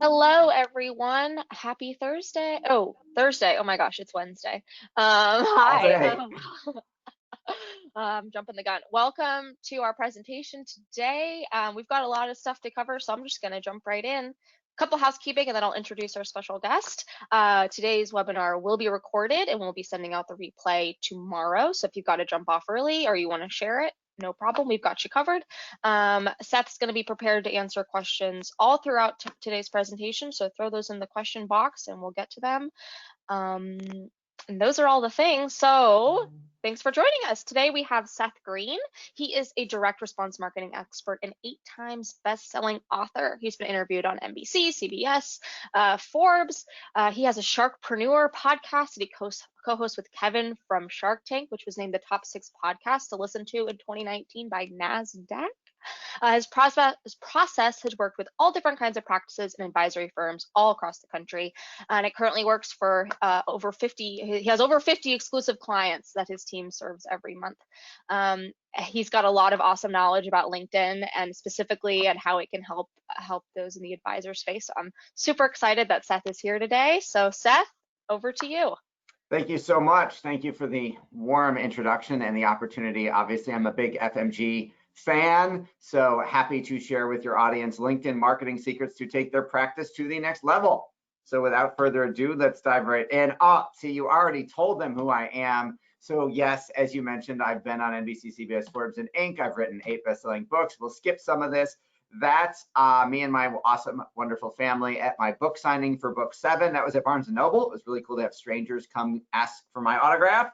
Hello, everyone. Happy Thursday. Oh, Thursday. Oh my gosh, it's Wednesday. All Hi. day. Jumping the gun. Welcome to our presentation today. We've got a lot of stuff to cover, so I'm just going to jump right in. Couple housekeeping, and then I'll introduce our special guest. Today's webinar will be recorded, and we'll be sending out the replay tomorrow. So if you've got to jump off early or you want to share it, no problem. We've got you covered. Seth's going to be prepared to answer questions all throughout today's presentation, so throw those in the question box and we'll get to them. Um, and those are all the things. So thanks for joining us. Today we have Seth Green. He is a direct response marketing expert and 8 times best-selling author. He's been interviewed on NBC, CBS, Forbes. He has a Sharkpreneur podcast that he co-hosts with Kevin from Shark Tank, which was named the top 6 podcast to listen to in 2019 by NASDAQ. His process has worked with all different kinds of practices and advisory firms all across the country, and it currently works for over 50. He has over 50 exclusive clients that his team serves every month. He's got a lot of awesome knowledge about LinkedIn and specifically and how it can help those in the advisor space. So I'm super excited that Seth is here today. So Seth, over to you. Thank you so much. Thank you for the warm introduction and the opportunity. Obviously, I'm a big FMG fan, so happy to share with your audience LinkedIn marketing secrets to take their practice to the next level. So without further ado, let's dive right in. See, you already told them who I am. So yes, as you mentioned, I've been on NBC, CBS, Forbes, and Inc. I've written 8 best-selling books. We'll skip some of this. That's me and my awesome, wonderful family at my book signing for book 7. That was at Barnes & Noble. It was really cool to have strangers come ask for my autograph.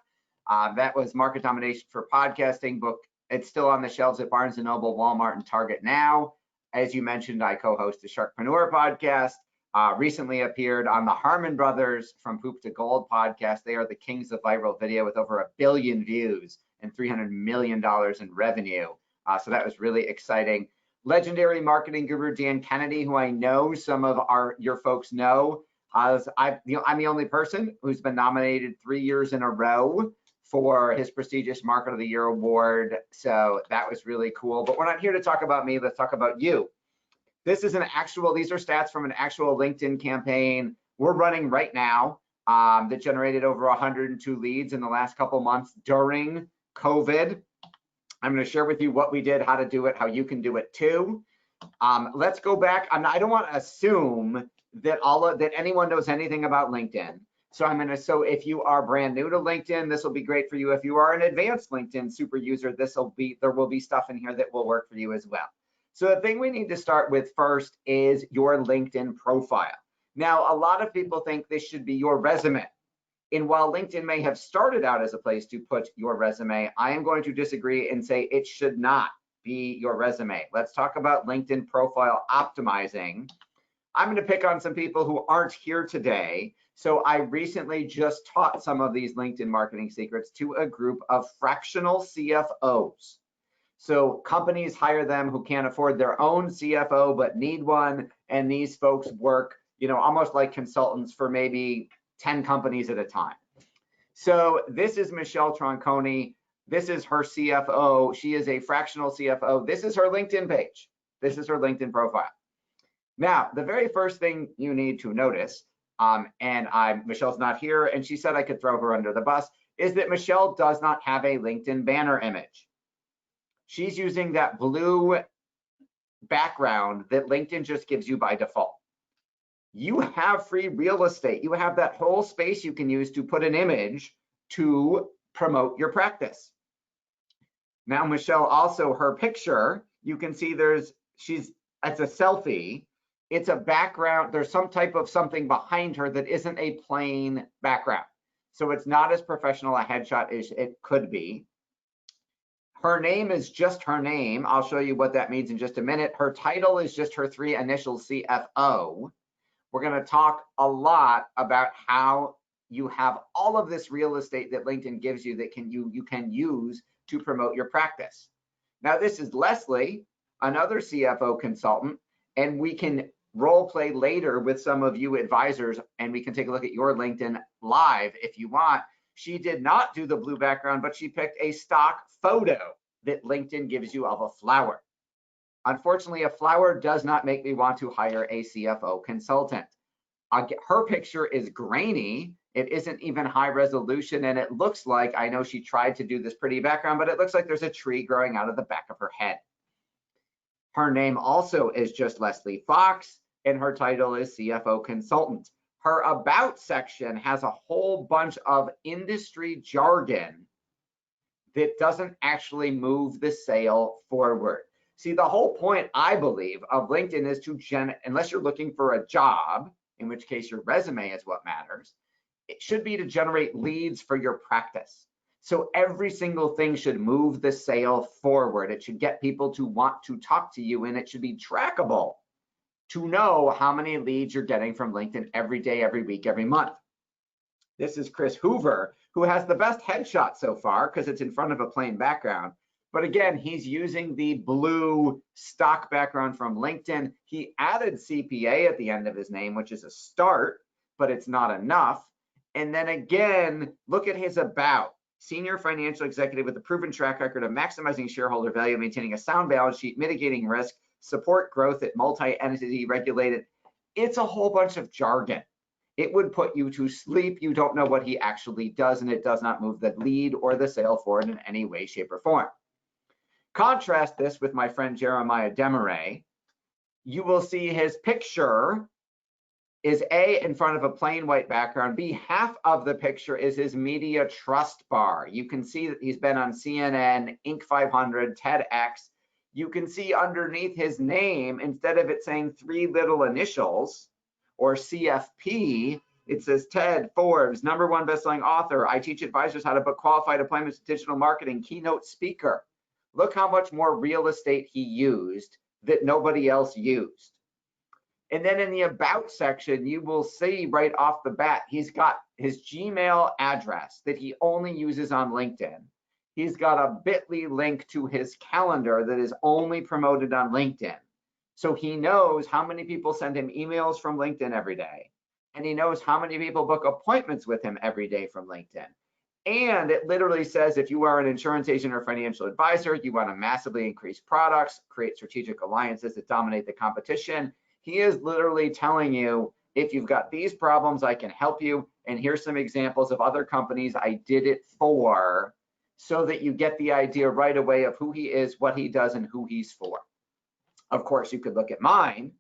That was Market Domination for Podcasting book. It's still on the shelves at Barnes & Noble, Walmart, and Target now. As you mentioned, I co-host the Sharkpreneur podcast. Recently appeared on the Harmon Brothers From Poop to Gold podcast. They are the kings of viral video with over 1 billion views and $300 million in revenue. So that was really exciting. Legendary marketing guru Dan Kennedy, who I know some of your folks know, I'm the only person who's been nominated 3 years in a row for his prestigious Market of the Year award. So that was really cool. But we're not here to talk about me. Let's talk about you. These are stats from an actual LinkedIn campaign we're running right now that generated over 102 leads in the last couple months during COVID. I'm going to share with you what we did, how to do it, how you can do it too. Let's go back. I don't want to assume that that anyone knows anything about LinkedIn. So if you are brand new to LinkedIn, this will be great for you. If you are an advanced LinkedIn super user, there will be stuff in here that will work for you as well. So the thing we need to start with first is your LinkedIn profile. Now, a lot of people think this should be your resume. And while LinkedIn may have started out as a place to put your resume, I am going to disagree and say it should not be your resume. Let's talk about LinkedIn profile optimizing. I'm going to pick on some people who aren't here today. So I recently just taught some of these LinkedIn marketing secrets to a group of fractional CFOs. So companies hire them who can't afford their own CFO but need one, and these folks work, almost like consultants for maybe 10 companies at a time. So this is Michelle Tronconi. This is her CFO. She is a fractional CFO. This is her LinkedIn page. This is her LinkedIn profile. Now, the very first thing you need to notice, Michelle's not here, and she said I could throw her under the bus, is that Michelle does not have a LinkedIn banner image. She's using that blue background that LinkedIn just gives you by default. You have free real estate. You have that whole space you can use to put an image to promote your practice. Now, Michelle, also her picture, you can see it's a selfie. It's a background. There's some type of something behind her that isn't a plain background. So it's not as professional a headshot as it could be. Her name is just her name. I'll show you what that means in just a minute. Her title is just her 3 initials, CFO. We're going to talk a lot about how you have all of this real estate that LinkedIn gives you that you can use to promote your practice. Now, this is Leslie, another CFO consultant, and we can role play later with some of you advisors, and we can take a look at your LinkedIn live if you want. She did not do the blue background, but she picked a stock photo that LinkedIn gives you of a flower. Unfortunately, a flower does not make me want to hire a CFO consultant. Her picture is grainy. It isn't even high resolution, and it looks like, I know she tried to do this pretty background, but it looks like there's a tree growing out of the back of her head. Her name also is just Leslie Fox, and her title is CFO consultant. Her about section has a whole bunch of industry jargon that doesn't actually move the sale forward. See, the whole point, I believe, of LinkedIn is to unless you're looking for a job, in which case your resume is what matters, it should be to generate leads for your practice. So every single thing should move the sale forward. It should get people to want to talk to you, and it should be trackable to know how many leads you're getting from LinkedIn every day, every week, every month. This is Chris Hoover, who has the best headshot so far because it's in front of a plain background. But again, he's using the blue stock background from LinkedIn. He added CPA at the end of his name, which is a start, but it's not enough. And then again, look at his about. Senior financial executive with a proven track record of maximizing shareholder value, maintaining a sound balance sheet, mitigating risk, support growth at multi-entity regulated. It's a whole bunch of jargon. It would put you to sleep. You don't know what he actually does, and it does not move the lead or the sale forward in any way, shape, or form. Contrast this with my friend Jeremiah Demaray. You will see his picture is A, in front of a plain white background. B, half of the picture is his media trust bar. You can see that he's been on CNN, Inc. 500, TEDx. You can see underneath his name, instead of it saying three little initials or CFP, it says Ted Forbes, #1 bestselling author. I teach advisors how to book qualified appointments with digital marketing, keynote speaker. Look how much more real estate he used that nobody else used. And then in the about section, you will see right off the bat, he's got his Gmail address that he only uses on LinkedIn. He's got a bit.ly link to his calendar that is only promoted on LinkedIn. So he knows how many people send him emails from LinkedIn every day. And he knows how many people book appointments with him every day from LinkedIn. And it literally says, if you are an insurance agent or financial advisor, you want to massively increase products, create strategic alliances that dominate the competition. He is literally telling you, if you've got these problems, I can help you. And here's some examples of other companies I did it for, so that you get the idea right away of who he is, what he does, and who he's for. Of course, you could look at mine,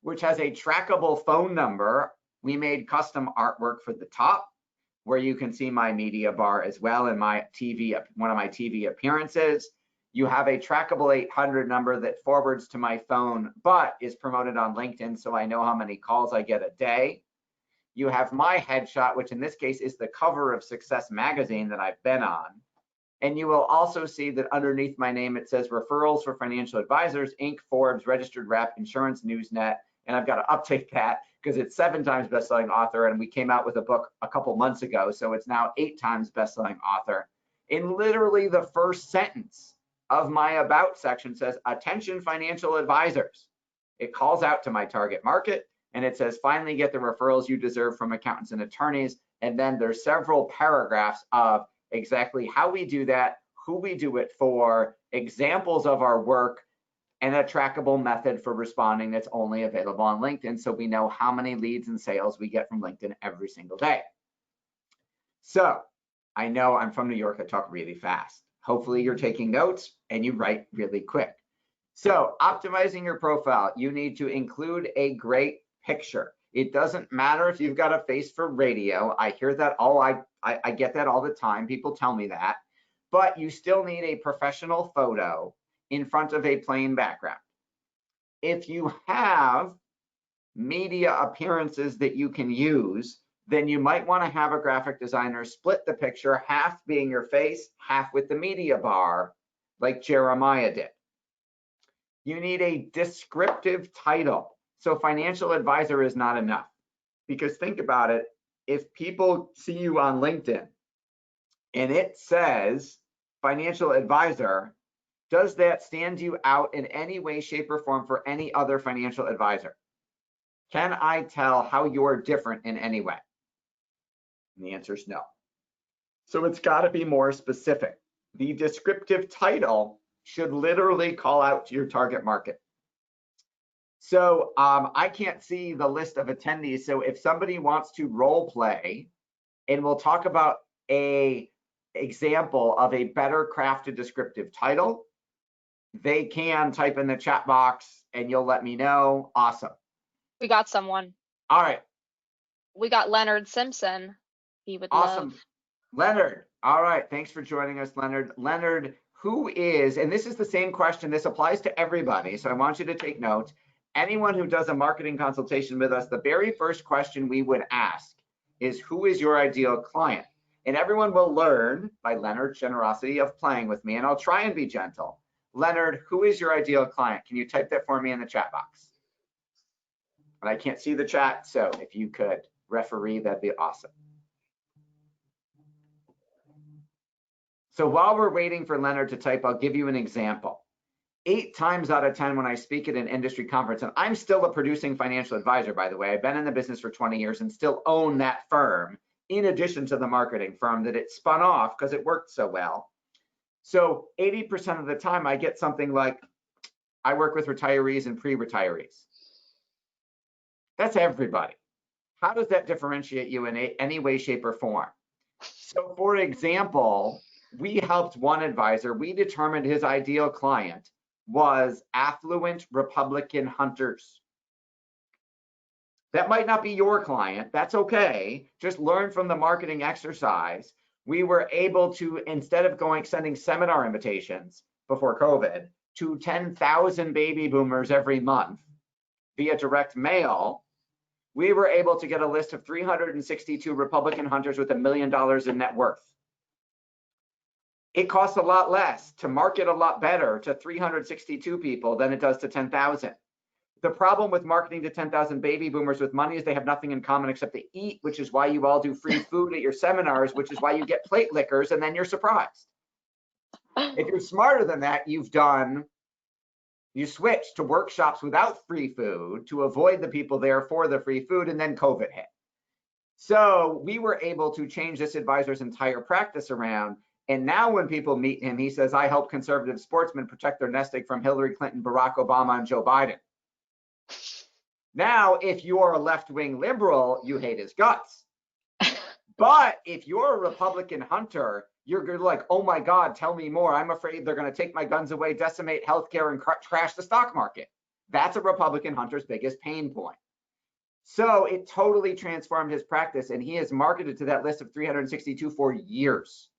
which has a trackable phone number. We made custom artwork for the top, where you can see my media bar as well in my TV, one of my TV appearances. You have a trackable 800 number that forwards to my phone, but is promoted on LinkedIn, so I know how many calls I get a day. You have my headshot, which in this case is the cover of Success magazine that I've been on. And you will also see that underneath my name, it says Referrals for Financial Advisors, Inc., Forbes, Registered Rep, Insurance Newsnet. And I've got to update that because it's 7 times bestselling author, and we came out with a book a couple months ago, so it's now 8 times bestselling author. In literally the first sentence of my about section says, attention financial advisors. It calls out to my target market, and it says, finally get the referrals you deserve from accountants and attorneys. And then there's several paragraphs of exactly how we do that, who we do it for, examples of our work, and a trackable method for responding that's only available on LinkedIn, so we know how many leads and sales we get from LinkedIn every single day. So I know I'm from New York, I talk really fast. Hopefully you're taking notes and you write really quick. So optimizing your profile, you need to include a great picture. It doesn't matter if you've got a face for radio. I hear that I get that all the time. People tell me that. But you still need a professional photo in front of a plain background. If you have media appearances that you can use, then you might want to have a graphic designer split the picture, half being your face, half with the media bar, like Jeremiah did. You need a descriptive title. So financial advisor is not enough, because think about it. If people see you on LinkedIn and it says financial advisor, does that stand you out in any way, shape, or form for any other financial advisor? Can I tell how you're different in any way? And the answer is no. So it's got to be more specific. The descriptive title should literally call out to your target market. So I can't see the list of attendees. So if somebody wants to role play, and we'll talk about a example of a better crafted descriptive title, they can type in the chat box and you'll let me know. Awesome. We got someone. All right. We got Leonard Simpson. He would Awesome. love. Leonard. All right. Thanks for joining us, Leonard. Leonard, who is, and this is the same question, this applies to everybody, so I want you to take note. Anyone who does a marketing consultation with us, the very first question we would ask is, who is your ideal client? And everyone will learn by Leonard's generosity of playing with me, and I'll try and be gentle. Leonard, who is your ideal client? Can you type that for me in the chat box? But I can't see the chat, so if you could referee, that'd be awesome. So while we're waiting for Leonard to type, I'll give you an example. 8 times out of 10 when I speak at an industry conference, and I'm still a producing financial advisor, by the way, I've been in the business for 20 years and still own that firm, in addition to the marketing firm that it spun off because it worked so well. So 80% of the time I get something like, I work with retirees and pre-retirees. That's everybody. How does that differentiate you in any way, shape, or form? So for example, we helped one advisor, we determined his ideal client was affluent Republican hunters. That might not be your client, that's okay. Just learn from the marketing exercise. We were able to, instead of sending seminar invitations before COVID to 10,000 baby boomers every month via direct mail, we were able to get a list of 362 Republican hunters with $1 million in net worth. It costs a lot less to market a lot better to 362 people than it does to 10,000. The problem with marketing to 10,000 baby boomers with money is they have nothing in common except to eat, which is why you all do free food at your seminars, which is why you get plate lickers, and then you're surprised. If you're smarter than that, you switched to workshops without free food to avoid the people there for the free food, and then COVID hit. So we were able to change this advisor's entire practice around. And now when people meet him, he says, I help conservative sportsmen protect their nest egg from Hillary Clinton, Barack Obama, and Joe Biden. Now, if you're a left-wing liberal, you hate his guts. But if you're a Republican hunter, you're like, oh my God, tell me more. I'm afraid they're going to take my guns away, decimate healthcare, and crash the stock market. That's a Republican hunter's biggest pain point. So it totally transformed his practice, and he has marketed to that list of 362 for years.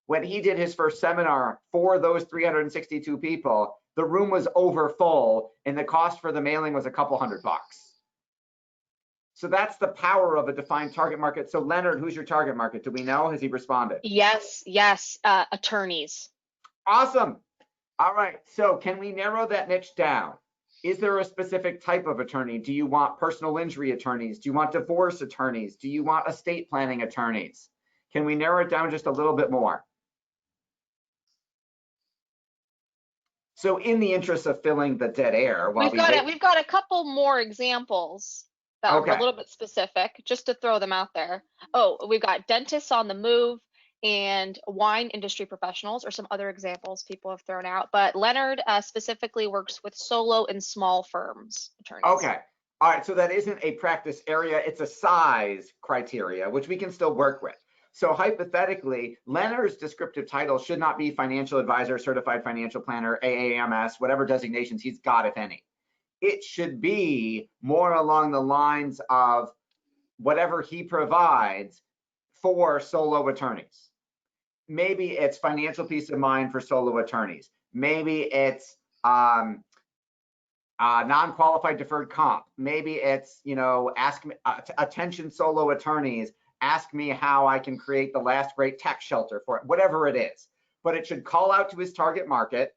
When he did his first seminar for those 362 people, the room was over full and the cost for the mailing was a couple $100. So that's the power of a defined target market. So Leonard, who's your target market? Do we know? Has he responded? Yes, attorneys. Awesome. All right, so can we narrow that niche down? Is there a specific type of attorney? Do you want personal injury attorneys? Do you want divorce attorneys? Do you want estate planning attorneys? Can we narrow it down just a little bit more? So in the interest of filling the dead air, while we've got a couple more examples that are a little bit specific, just to throw them out there. Oh, we've got dentists on the move and wine industry professionals, or some other examples people have thrown out. But Leonard specifically works with solo and small firms attorneys. Okay. All right. So that isn't a practice area. It's a size criteria, which we can still work with. So hypothetically, Leonard's descriptive title should not be financial advisor, certified financial planner, AAMS, whatever designations he's got, if any. It should be more along the lines of whatever he provides for solo attorneys. Maybe it's financial peace of mind for solo attorneys. Maybe it's non-qualified deferred comp. Maybe it's, ask me, attention solo attorneys, ask me how I can create the last great tax shelter for it, whatever it is. But it should call out to his target market,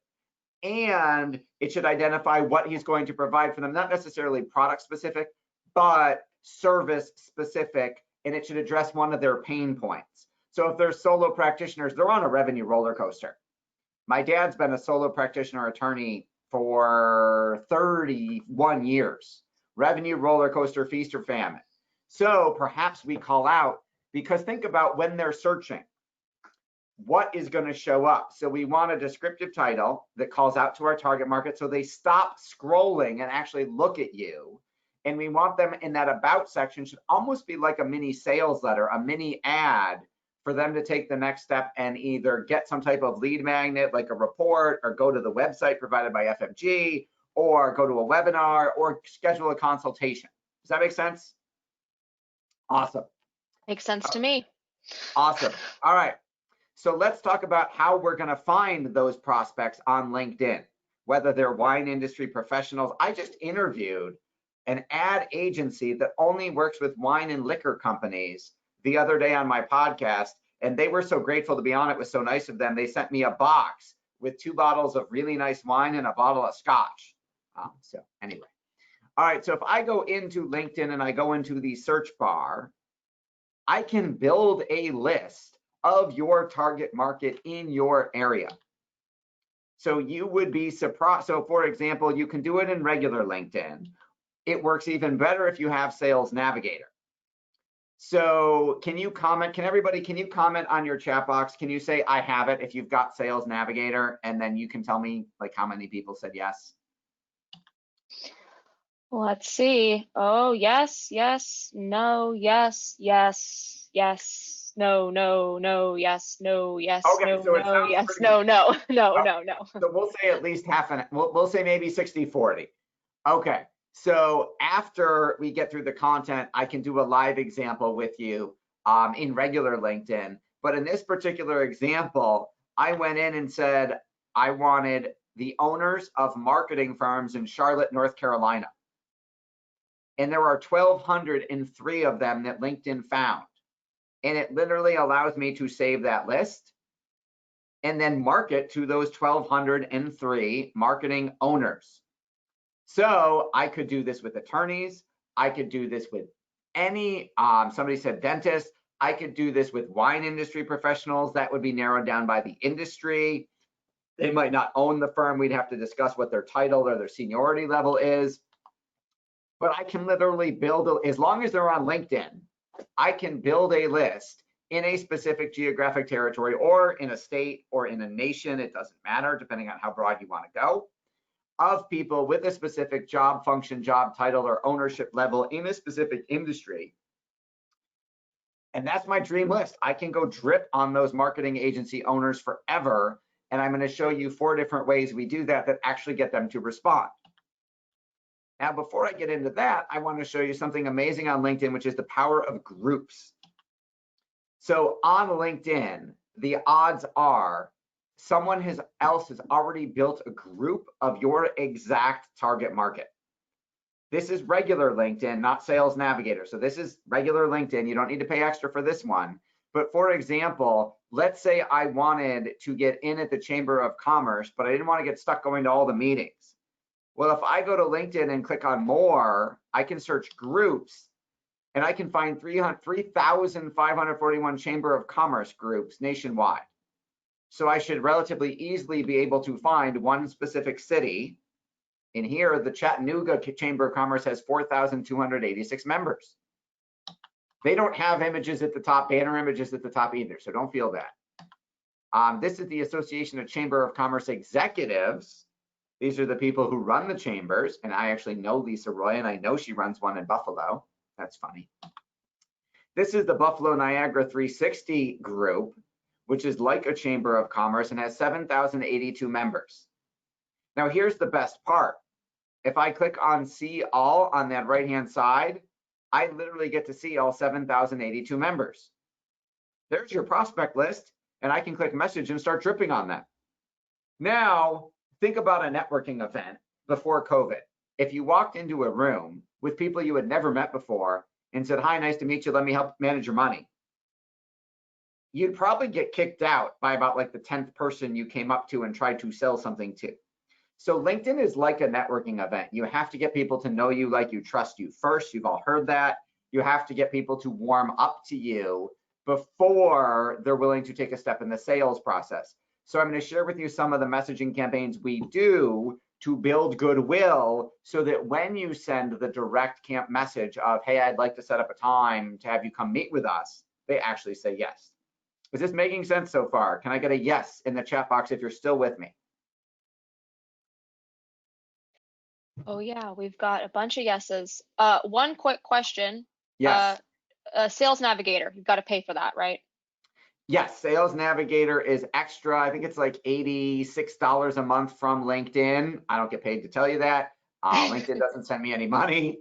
and it should identify what he's going to provide for them, not necessarily product specific, but service specific, and it should address one of their pain points. So if they're solo practitioners, they're on a revenue roller coaster. My dad's been a solo practitioner attorney for 31 years. Revenue roller coaster, feast or famine. So perhaps we call out, because think about when they're searching. what is going to show up. So we want a descriptive title that calls out to our target market so they stop scrolling and actually look at you. And we want them in that about section, should almost be like a mini sales letter, a mini ad for them to take the next step and either get some type of lead magnet like a report, or go to the website provided by FMG, or go to a webinar, or schedule a consultation. Does that make sense? Awesome. Makes sense to me. Awesome. All right. So let's talk about how we're going to find those prospects on LinkedIn, whether they're wine industry professionals. I just interviewed an ad agency that only works with wine and liquor companies the other day on my podcast, and they were so grateful to be on it. It was so nice of them. They sent me a box with 2 bottles of really nice wine and a bottle of scotch. So anyway, all right. So if I go into LinkedIn and I go into the search bar, I can build a list of your target market in your area. So you would be surprised. So for example, you can do it in regular LinkedIn. It works even better if you have Sales Navigator. So can you comment? Can you comment on your chat box? Can you say, I have it, if you've got Sales Navigator, and then you can tell me like how many people said yes? Let's see. Oh, yes, yes, no, yes, yes, yes, no, no, no, yes, no, yes, Okay, no, so it no, sounds yes, pretty, no, no, no, no, no. so we'll say at least half an, we'll say maybe 60-40. Okay, so after we get through the content, I can do a live example with you in regular LinkedIn. But in this particular example, I went in and said I wanted the owners of marketing firms in Charlotte, North Carolina. And there are 1,203 of them that LinkedIn found. And it literally allows me to save that list and then market to those 1,203 marketing owners. So I could do this with attorneys. I could do this with any, somebody said dentist. I could do this with wine industry professionals. That would be narrowed down by the industry. They might not own the firm. We'd have to discuss what their title or their seniority level is. But I can literally build, as long as they're on LinkedIn, I can build a list in a specific geographic territory, or in a state, or in a nation. It doesn't matter, depending on how broad you want to go, of people with a specific job function, job title, or ownership level in a specific industry. And that's my dream list. I can go drip on those marketing agency owners forever. And I'm going to show you 4 different ways we do that actually get them to respond. Now, before I get into that, I want to show you something amazing on LinkedIn, which is the power of groups. So on LinkedIn, the odds are someone else has already built a group of your exact target market. This is regular LinkedIn, not Sales Navigator. So this is regular LinkedIn. You don't need to pay extra for this one. But for example, let's say I wanted to get in at the Chamber of Commerce, but I didn't want to get stuck going to all the meetings. Well, if I go to LinkedIn and click on more, I can search groups, and I can find 3,541 Chamber of Commerce groups nationwide. So I should relatively easily be able to find one specific city. In here, the Chattanooga Chamber of Commerce has 4,286 members. They don't have images at the top, banner images at the top either, so don't feel bad. This is the Association of Chamber of Commerce Executives. These are the people who run the chambers, and I actually know Lisa Roy, and I know she runs one in Buffalo. That's funny. This is the Buffalo Niagara 360 group, which is like a Chamber of Commerce and has 7,082 members. Now, here's the best part. If I click on See All on that right-hand side, I literally get to see all 7,082 members. There's your prospect list, and I can click message and start dripping on them. Now, think about a networking event before COVID. If you walked into a room with people you had never met before and said, hi, nice to meet you, let me help manage your money, you'd probably get kicked out by about like the 10th person you came up to and tried to sell something to. So LinkedIn is like a networking event. You have to get people to know you, like you, trust you first. You've all heard that. You have to get people to warm up to you before they're willing to take a step in the sales process. So I'm going to share with you some of the messaging campaigns we do to build goodwill, so that when you send the direct camp message of, hey, I'd like to set up a time to have you come meet with us, they actually say yes. Is this making sense so far? Can I get a yes in the chat box if you're still with me? Oh yeah, we've got a bunch of yeses. One quick question. Yes. Sales Navigator, you've got to pay for that, right? Yes, Sales Navigator is extra. I think it's like $86 a month from LinkedIn. I don't get paid to tell you that. LinkedIn doesn't send me any money.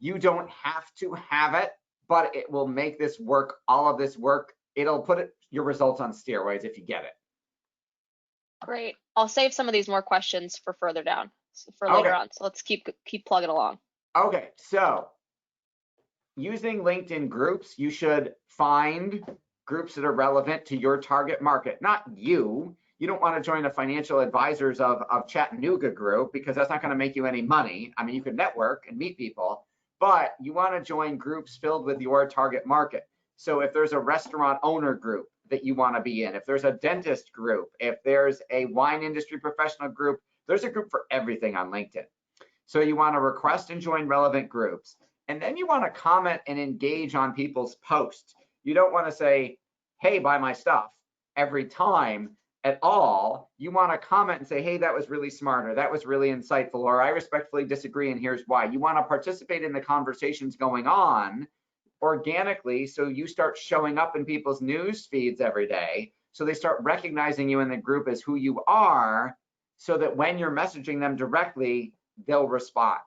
You don't have to have it, but it will make this work, all of this work. It'll put your results on steroids if you get it. Great. I'll save some of these more questions for further down, for later Okay. on. So let's keep plugging along. Okay, so using LinkedIn groups, you should find groups that are relevant to your target market, not you. You don't want to join a financial advisors of Chattanooga group because that's not going to make you any money. I mean, you can network and meet people, but you want to join groups filled with your target market. So if there's a restaurant owner group that you want to be in, if there's a dentist group, if there's a wine industry professional group, there's a group for everything on LinkedIn. So you want to request and join relevant groups. And then you want to comment and engage on people's posts. You don't want to say, hey, buy my stuff every time at all. You want to comment and say, hey, that was really smart, or that was really insightful, or I respectfully disagree and here's why. You want to participate in the conversations going on organically, so you start showing up in people's news feeds every day, so they start recognizing you in the group as who you are, so that when you're messaging them directly, they'll respond.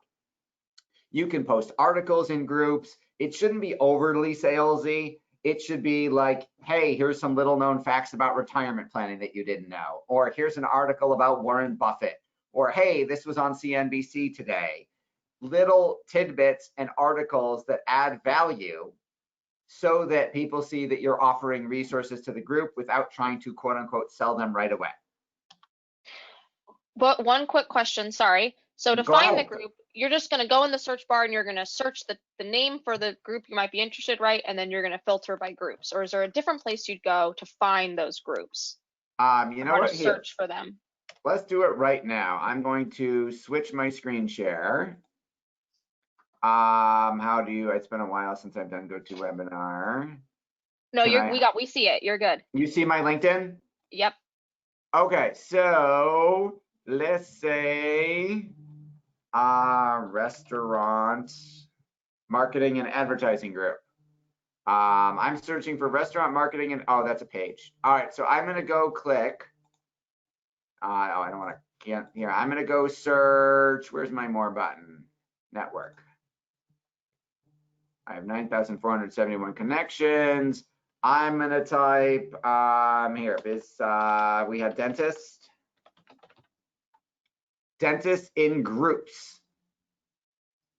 You can post articles in groups. It shouldn't be overly salesy. It should be like, hey, here's some little known facts about retirement planning that you didn't know, or here's an article about Warren Buffett, or hey, this was on CNBC today. Little tidbits and articles that add value so that people see that you're offering resources to the group without trying to quote unquote sell them right away. But one quick question, sorry. So to Go find the ahead. group, you're just going to go in the search bar and you're going to search the name for the group you might be interested, right? And then you're going to filter by groups. Or is there a different place you'd go to find those groups? You know Or to what? Here, search for them? let's do it right now. I'm going to switch my screen share. How do you? It's been a while since I've done GoToWebinar. No, Can I? we see it. You're good. You see my LinkedIn? Yep. Okay, so let's say restaurant marketing and advertising group. I'm searching for restaurant marketing and oh, that's a page. All right, so I'm gonna go click. Oh, I don't want to. Can't here. I'm gonna go search. Where's my more button? Network. I have 9,471 connections. I'm gonna type here. We have dentist. Dentists in groups.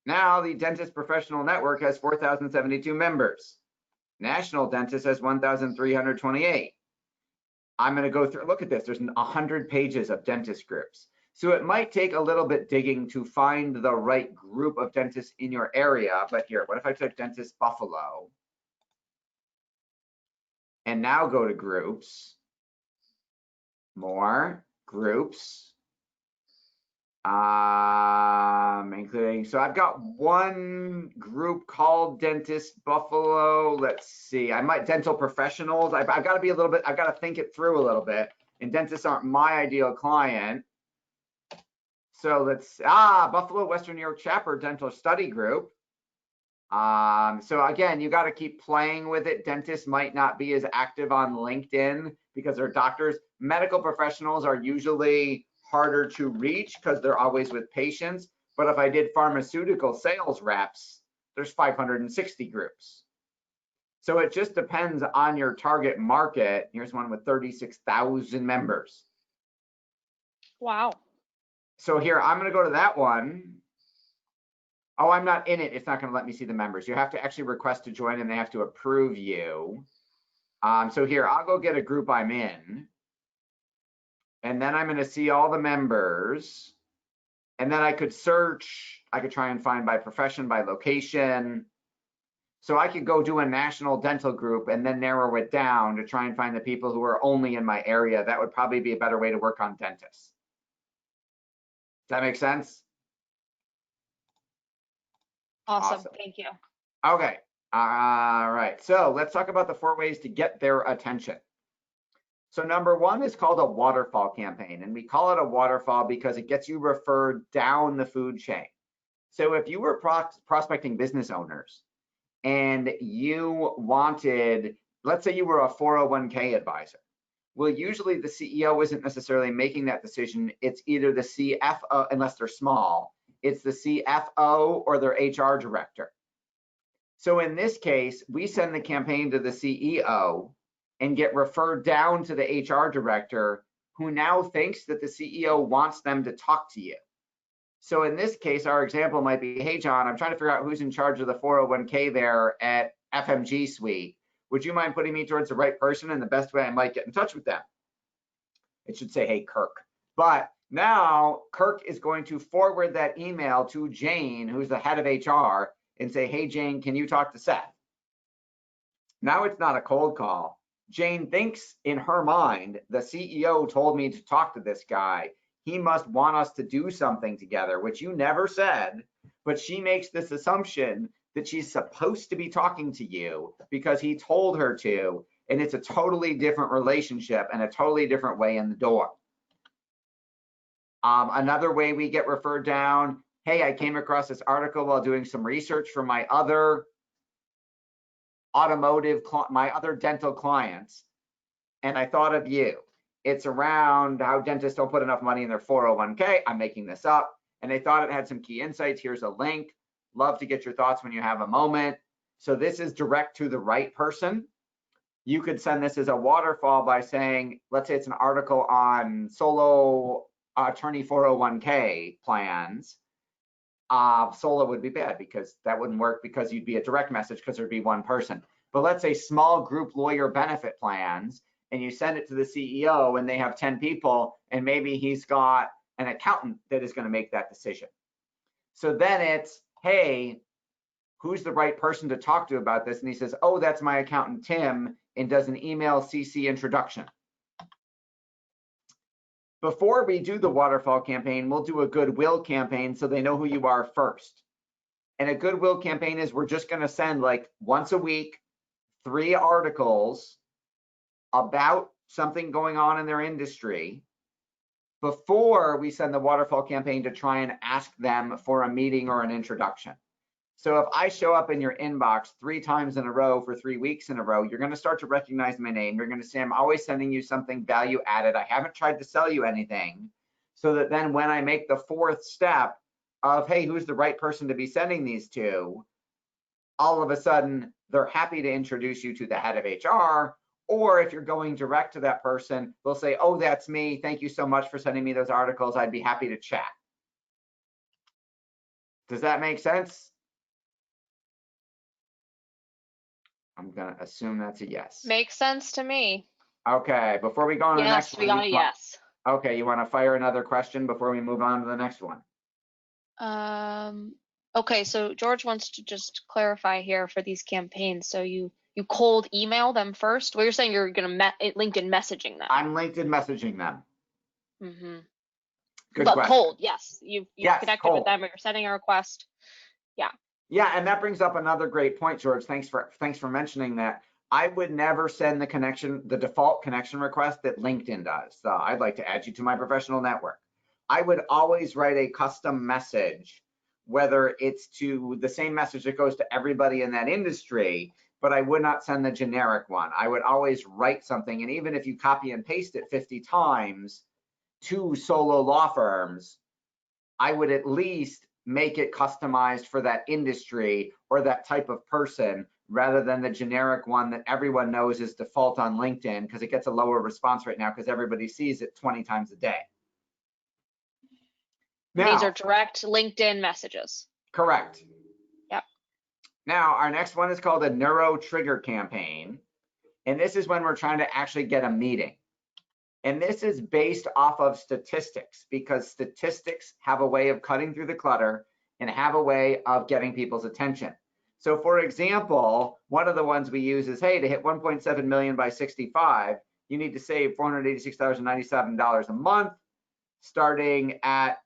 Now the Dentist Professional Network has 4,072 members. National Dentist has 1,328. I'm going to go through, look at this, there's 100 pages of dentist groups. So it might take a little bit digging to find the right group of dentists in your area, but here, what if I type Dentist Buffalo? And now go to groups, more, groups, including, so I've got one group called Dentist Buffalo. Let's see, I might dental professionals. I've got to be a little bit, I've got to think it through a little bit. And dentists aren't my ideal client. So let's, Buffalo Western New York Chapter Dental Study Group. So again, you got to keep playing with it. Dentists might not be as active on LinkedIn because they're doctors. Medical professionals are usually harder to reach because they're always with patients. But if I did pharmaceutical sales reps, there's 560 groups. So it just depends on your target market. Here's one with 36,000 members. Wow. So here, I'm going to go to that one. Oh, I'm not in it. It's not going to let me see the members. You have to actually request to join and they have to approve you. So here, I'll go get a group I'm in. And then I'm going to see all the members. And then I could search. I could try and find by profession, by location. So I could go do a national dental group and then narrow it down to try and find the people who are only in my area. That would probably be a better way to work on dentists. Does that make sense? Awesome. Thank you. Okay. All right, so let's talk about the 4 ways to get their attention. So number 1 is called a waterfall campaign, and we call it a waterfall because it gets you referred down the food chain. So if you were prospecting business owners and you wanted, let's say you were a 401k advisor, well, usually the CEO isn't necessarily making that decision. It's either the CFO, unless they're small, it's the CFO or their HR director. So in this case, we send the campaign to the CEO and get referred down to the HR director, who now thinks that the CEO wants them to talk to you. So in this case, our example might be, hey, John, I'm trying to figure out who's in charge of the 401k there at FMG Suite. Would you mind putting me towards the right person? And the best way I might get in touch with them. It should say, hey, Kirk. But now Kirk is going to forward that email to Jane, who's the head of HR, and say, hey, Jane, can you talk to Seth? Now it's not a cold call. Jane thinks in her mind, the CEO told me to talk to this guy. He must want us to do something together, which you never said, but she makes this assumption that she's supposed to be talking to you because he told her to, and it's a totally different relationship and a totally different way in the door. Another way we get referred down, hey, I came across this article while doing some research for my other my other dental clients, and I thought of you. It's around how dentists don't put enough money in their 401k. I'm making this up. And they thought it had some key insights. Here's a link. Love to get your thoughts when you have a moment. So this is direct to the right person. You could send this as a waterfall by saying, let's say it's an article on solo attorney 401k plans. Solo would be bad because that wouldn't work because you'd be a direct message because there'd be one person. But let's say small group lawyer benefit plans, and you send it to the CEO and they have 10 people, and maybe he's got an accountant that is going to make that decision. So then it's, hey, who's the right person to talk to about this? And he says, oh, that's my accountant, Tim, and does an email CC introduction. Before we do the waterfall campaign, we'll do a goodwill campaign so they know who you are first. And a goodwill campaign is we're just going to send like once a week, 3 articles about something going on in their industry before we send the waterfall campaign to try and ask them for a meeting or an introduction. So if I show up in your inbox 3 times in a row for 3 weeks in a row, you're going to start to recognize my name. You're going to say, I'm always sending you something value added. I haven't tried to sell you anything. So that then when I make the 4th step of, hey, who's the right person to be sending these to, all of a sudden they're happy to introduce you to the head of HR. Or if you're going direct to that person, they'll say, oh, that's me. Thank you so much for sending me those articles. I'd be happy to chat. Does that make sense? I'm going to assume that's a yes. Makes sense to me. Okay, before we go on to the next one. Yes, we got a yes. Okay, you want to fire another question before we move on to the next one? Okay, so George wants to just clarify here for these campaigns. So you cold email them first? Well, you're saying you're going to LinkedIn messaging them. I'm LinkedIn messaging them. Mm-hmm. Good but question. Cold, yes. You've yes, connected cold. with them, or you're sending a request. Yeah. Yeah, and that brings up another great point, George. Thanks for mentioning that. I would never send the default connection request that LinkedIn does. So I'd like to add you to my professional network. I would always write a custom message, whether it's to the same message that goes to everybody in that industry, but I would not send the generic one. I would always write something, and even if you copy and paste it 50 times to solo law firms, I would at least make it customized for that industry or that type of person, rather than the generic one that everyone knows is default on LinkedIn, because it gets a lower response rate now because everybody sees it 20 times a day. Now, these are direct LinkedIn messages. Correct. Yep. Now, our next one is called a neuro trigger campaign. And this is when we're trying to actually get a meeting. And this is based off of statistics, because statistics have a way of cutting through the clutter and have a way of getting people's attention. So for example, one of the ones we use is, hey, to hit 1.7 million by 65, you need to save $486.97 a month, starting at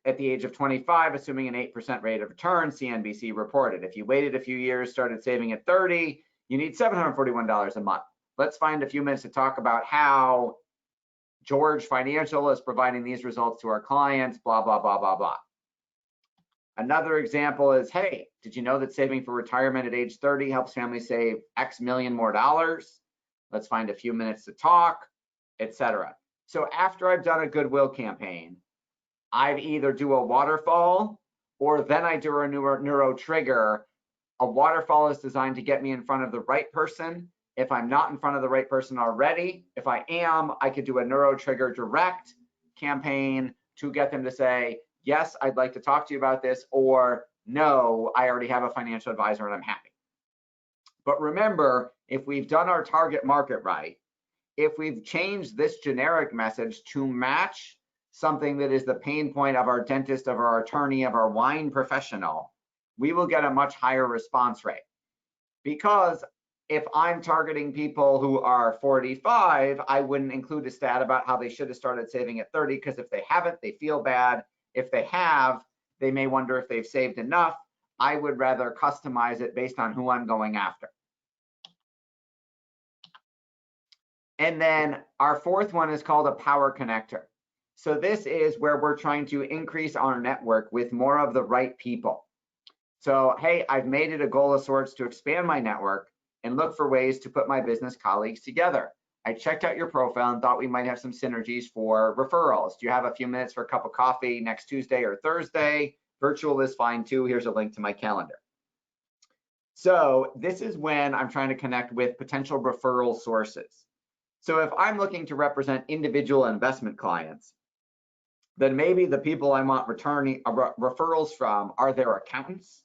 At the age of 25, assuming an 8% rate of return, CNBC reported. If you waited a few years, started saving at 30, you need $741 a month. Let's find a few minutes to talk about how George Financial is providing these results to our clients, blah, blah, blah, blah, blah. Another example is, hey, did you know that saving for retirement at age 30 helps families save X million more dollars? Let's find a few minutes to talk, etc. So after I've done a goodwill campaign, I'd either do a waterfall or then I do a neuro trigger. A waterfall is designed to get me in front of the right person. If I'm not in front of the right person already, if I am, I could do a neuro trigger direct campaign to get them to say, yes, I'd like to talk to you about this, or no, I already have a financial advisor and I'm happy. But remember, if we've done our target market right, if we've changed this generic message to match something that is the pain point of our dentist, of our attorney, of our wine professional, we will get a much higher response rate. Because if I'm targeting people who are 45, I wouldn't include a stat about how they should have started saving at 30, because if they haven't, they feel bad. If they have, they may wonder if they've saved enough. I would rather customize it based on who I'm going after. And then our fourth one is called a power connector. So this is where we're trying to increase our network with more of the right people. So, hey, I've made it a goal of sorts to expand my network and look for ways to put my business colleagues together. I checked out your profile and thought we might have some synergies for referrals. Do you have a few minutes for a cup of coffee next Tuesday or Thursday? Virtual is fine too. Here's a link to my calendar. So this is when I'm trying to connect with potential referral sources. So if I'm looking to represent individual investment clients, then maybe the people I want referrals from are their accountants,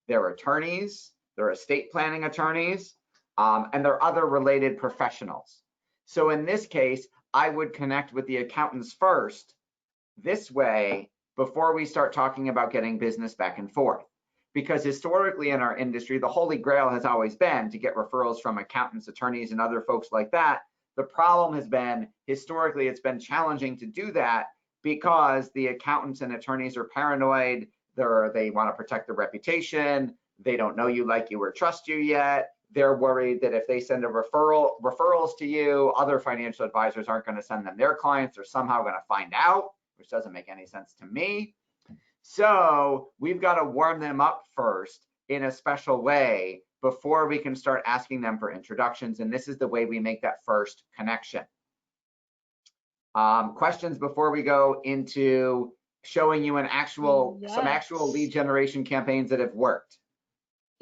their attorneys, their estate planning attorneys, and their other related professionals. So in this case, I would connect with the accountants first, this way, before we start talking about getting business back and forth. Because historically in our industry, the holy grail has always been to get referrals from accountants, attorneys, and other folks like that. The problem has been, historically, it's been challenging to do that because the accountants and attorneys are paranoid. They want to protect their reputation. They don't know you, like you, or trust you yet. They're worried that if they send referrals to you, other financial advisors aren't going to send them their clients. They're somehow going to find out, which doesn't make any sense to me. So we've got to warm them up first in a special way before we can start asking them for introductions. And this is the way we make that first connection. Questions before we go into showing you some actual lead generation campaigns that have worked?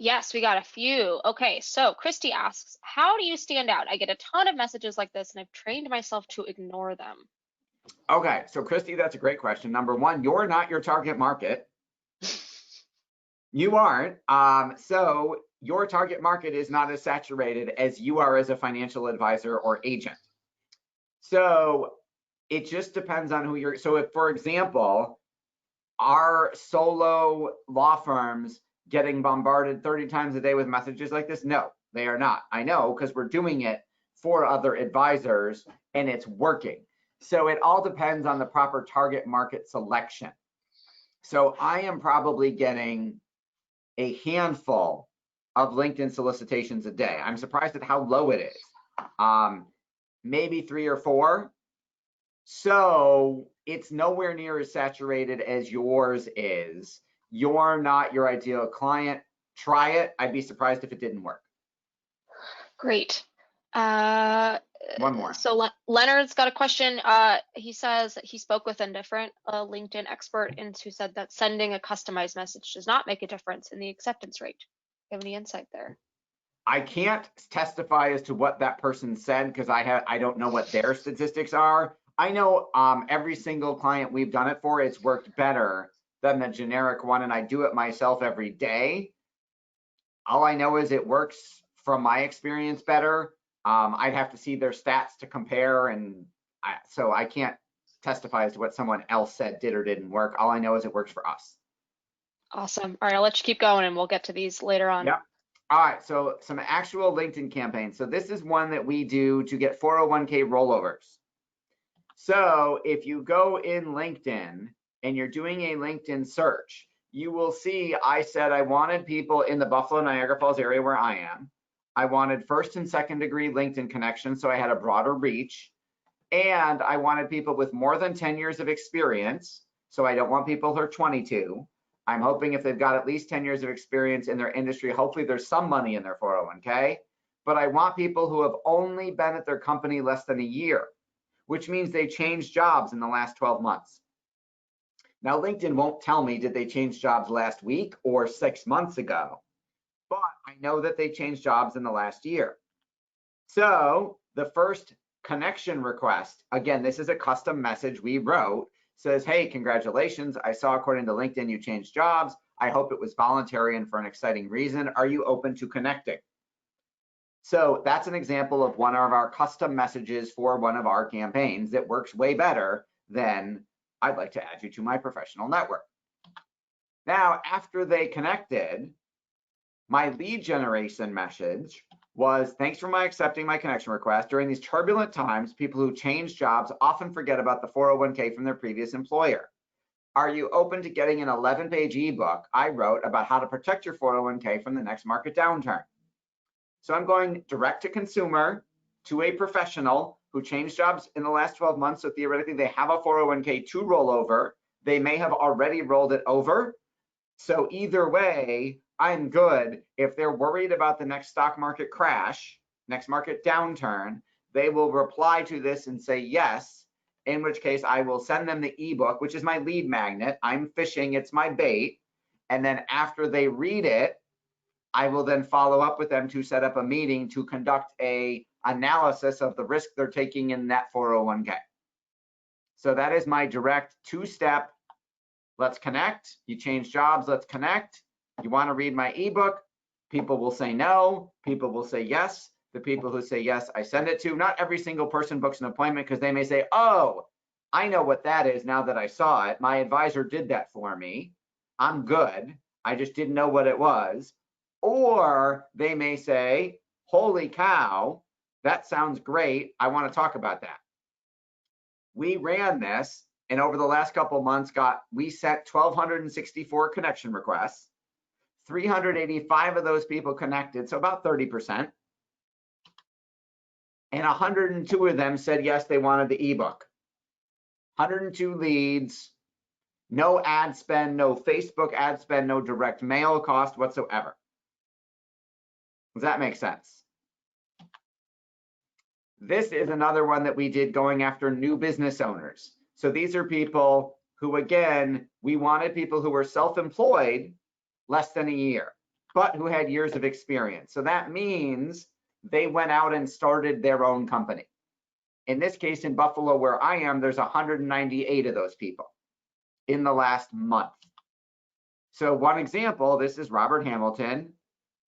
Yes, we got a few. Okay, so Christy asks, how do you stand out? I get a ton of messages like this and I've trained myself to ignore them. Okay, so Christy, that's a great question. Number one, you're not your target market. You aren't. So your target market is not as saturated as you are as a financial advisor or agent. So it just depends on who you're. So if, for example, are solo law firms getting bombarded 30 times a day with messages like this? No, they are not. I know, because we're doing it for other advisors and it's working. So it all depends on the proper target market selection. So I am probably getting a handful of LinkedIn solicitations a day. I'm surprised at how low it is. Maybe 3 or 4. So it's nowhere near as saturated as yours is. You're not your ideal client. Try it. I'd be surprised if it didn't work. Great. One more. So Leonard's got a question. He says that he spoke with a different LinkedIn expert and who said that sending a customized message does not make a difference in the acceptance rate. Do you have any insight there? I can't testify as to what that person said because I don't know what their statistics are. I know every single client we've done it for, it's worked better than the generic one, and I do it myself every day. All I know is it works from my experience better. I'd have to see their stats to compare, and so I can't testify as to what someone else said did or didn't work. All I know is it works for us. Awesome. All right, I'll let you keep going and we'll get to these later on. Yep. All right, so some actual LinkedIn campaigns. So this is one that we do to get 401k rollovers. So if you go in LinkedIn and you're doing a LinkedIn search, you will see I said I wanted people in the Buffalo, Niagara Falls area where I am. I wanted first and second degree LinkedIn connections, so I had a broader reach. And I wanted people with more than 10 years of experience. So I don't want people who are 22. I'm hoping if they've got at least 10 years of experience in their industry, hopefully there's some money in their 401k. But I want people who have only been at their company less than a year, which means they changed jobs in the last 12 months. Now, LinkedIn won't tell me did they change jobs last week or 6 months ago, but I know that they changed jobs in the last year. So the first connection request, again, this is a custom message we wrote, says, hey, congratulations. I saw according to LinkedIn you changed jobs. I hope it was voluntary and for an exciting reason. Are you open to connecting? So that's an example of one of our custom messages for one of our campaigns that works way better than I'd like to add you to my professional network. Now, after they connected, my lead generation message was, thanks for accepting my connection request. During these turbulent times, people who change jobs often forget about the 401k from their previous employer. Are you open to getting an 11-page ebook I wrote about how to protect your 401k from the next market downturn? So I'm going direct to consumer to a professional who changed jobs in the last 12 months. So theoretically, they have a 401k to roll over. They may have already rolled it over. So either way, I'm good. If they're worried about the next stock market crash, next market downturn, they will reply to this and say yes, in which case I will send them the ebook, which is my lead magnet. I'm fishing, it's my bait. And then after they read it, I will then follow up with them to set up a meeting to conduct a analysis of the risk they're taking in that 401k. So that is my direct two-step. Let's connect. You change jobs, let's connect. You want to read my ebook? People will say no. People will say yes. The people who say yes, I send it to. Not every single person books an appointment because they may say, oh, I know what that is now that I saw it. My advisor did that for me. I'm good. I just didn't know what it was. Or they may say, holy cow, that sounds great. I want to talk about that. We ran this, and over the last couple of months, we sent 1,264 connection requests. 385 of those people connected, so about 30%. And 102 of them said yes, they wanted the ebook. 102 leads, no ad spend, no Facebook ad spend, no direct mail cost whatsoever. Does that make sense? This is another one that we did going after new business owners. So these are people who, again, we wanted people who were self-employed less than a year, but who had years of experience. So that means they went out and started their own company. In this case, in Buffalo, where I am, there's 198 of those people in the last month. So one example, this is Robert Hamilton,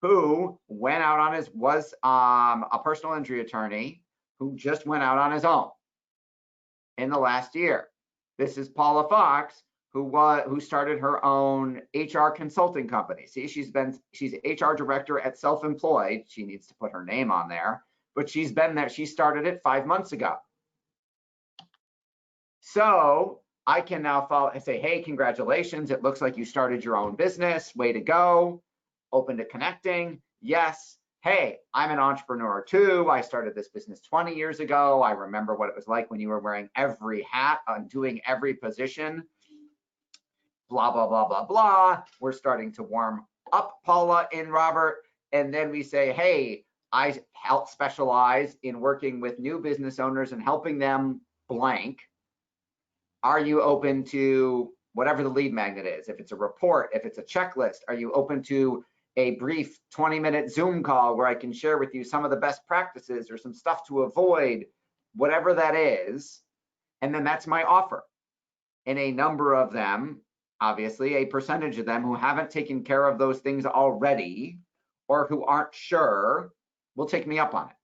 who went out on was a personal injury attorney who just went out on his own in the last year. This is Paula Fox, who started her own HR consulting company. See, she's HR director at Self-Employed. She needs to put her name on there, but she's been there. She started it 5 months ago. So I can now follow and say, hey, congratulations. It looks like you started your own business. Way to go. Open to connecting. Yes. Hey, I'm an entrepreneur too. I started this business 20 years ago. I remember what it was like when you were wearing every hat and doing every position. Blah, blah, blah, blah, blah. We're starting to warm up Paula and Robert. And then we say, hey, I help specialize in working with new business owners and helping them blank. Are you open to whatever the lead magnet is? If it's a report, if it's a checklist, are you open to a brief 20-minute Zoom call where I can share with you some of the best practices or some stuff to avoid, whatever that is? And then that's my offer. And a number of them, obviously a percentage of them who haven't taken care of those things already or who aren't sure will take me up on it.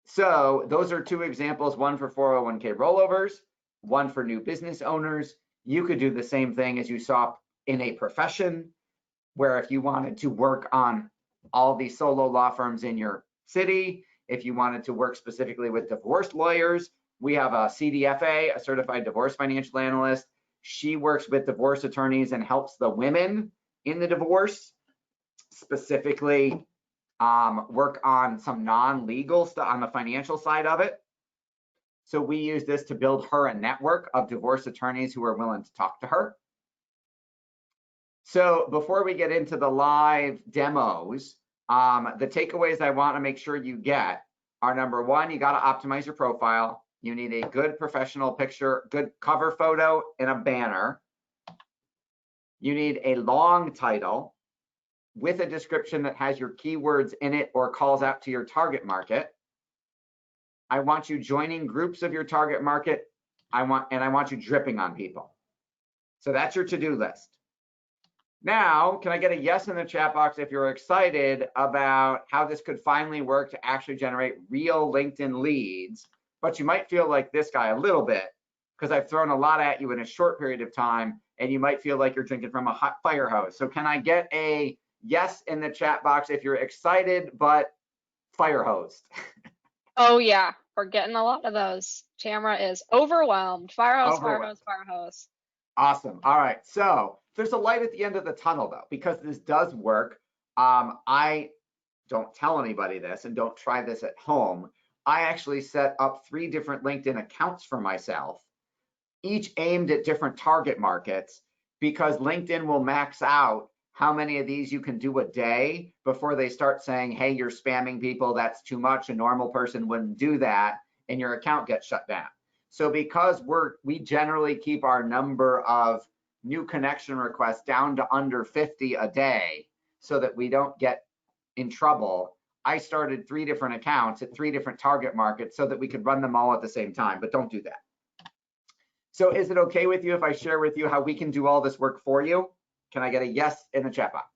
So those are two examples, one for 401k rollovers, one for new business owners. You could do the same thing as you saw in a profession, where if you wanted to work on all the solo law firms in your city, if you wanted to work specifically with divorce lawyers, We have a CDFA, a certified divorce financial analyst. She works with divorce attorneys and helps the women in the divorce, specifically work on some non-legal stuff on the financial side of it. So we use this to build her a network of divorce attorneys who are willing to talk to her. So before we get into the live demos, the takeaways I want to make sure you get are, number one, you got to optimize your profile. You need a good professional picture, good cover photo, and a banner. You need a long title with a description that has your keywords in it or calls out to your target market. I want you joining groups of your target market. I want you dripping on people. So that's your to-do list. Now, can I get a yes in the chat box if you're excited about how this could finally work to actually generate real LinkedIn leads? But you might feel like this guy a little bit, because I've thrown a lot at you in a short period of time, and you might feel like you're drinking from a hot fire hose. So can I get a yes in the chat box if you're excited but fire hosed? Oh yeah, we're getting a lot of those. Tamara is overwhelmed. Fire hose, fire hose, fire hose. Awesome. All right. So there's a light at the end of the tunnel, though, because this does work. I don't tell anybody this, and don't try this at home. I actually set up 3 different LinkedIn accounts for myself, each aimed at different target markets, because LinkedIn will max out how many of these you can do a day before they start saying, hey, you're spamming people, that's too much, a normal person wouldn't do that, and your account gets shut down. So because we generally keep our number of new connection requests down to under 50 a day so that we don't get in trouble, I started 3 different accounts at 3 different target markets so that we could run them all at the same time, but don't do that. So is it okay with you if I share with you how we can do all this work for you? Can I get a yes in the chat box?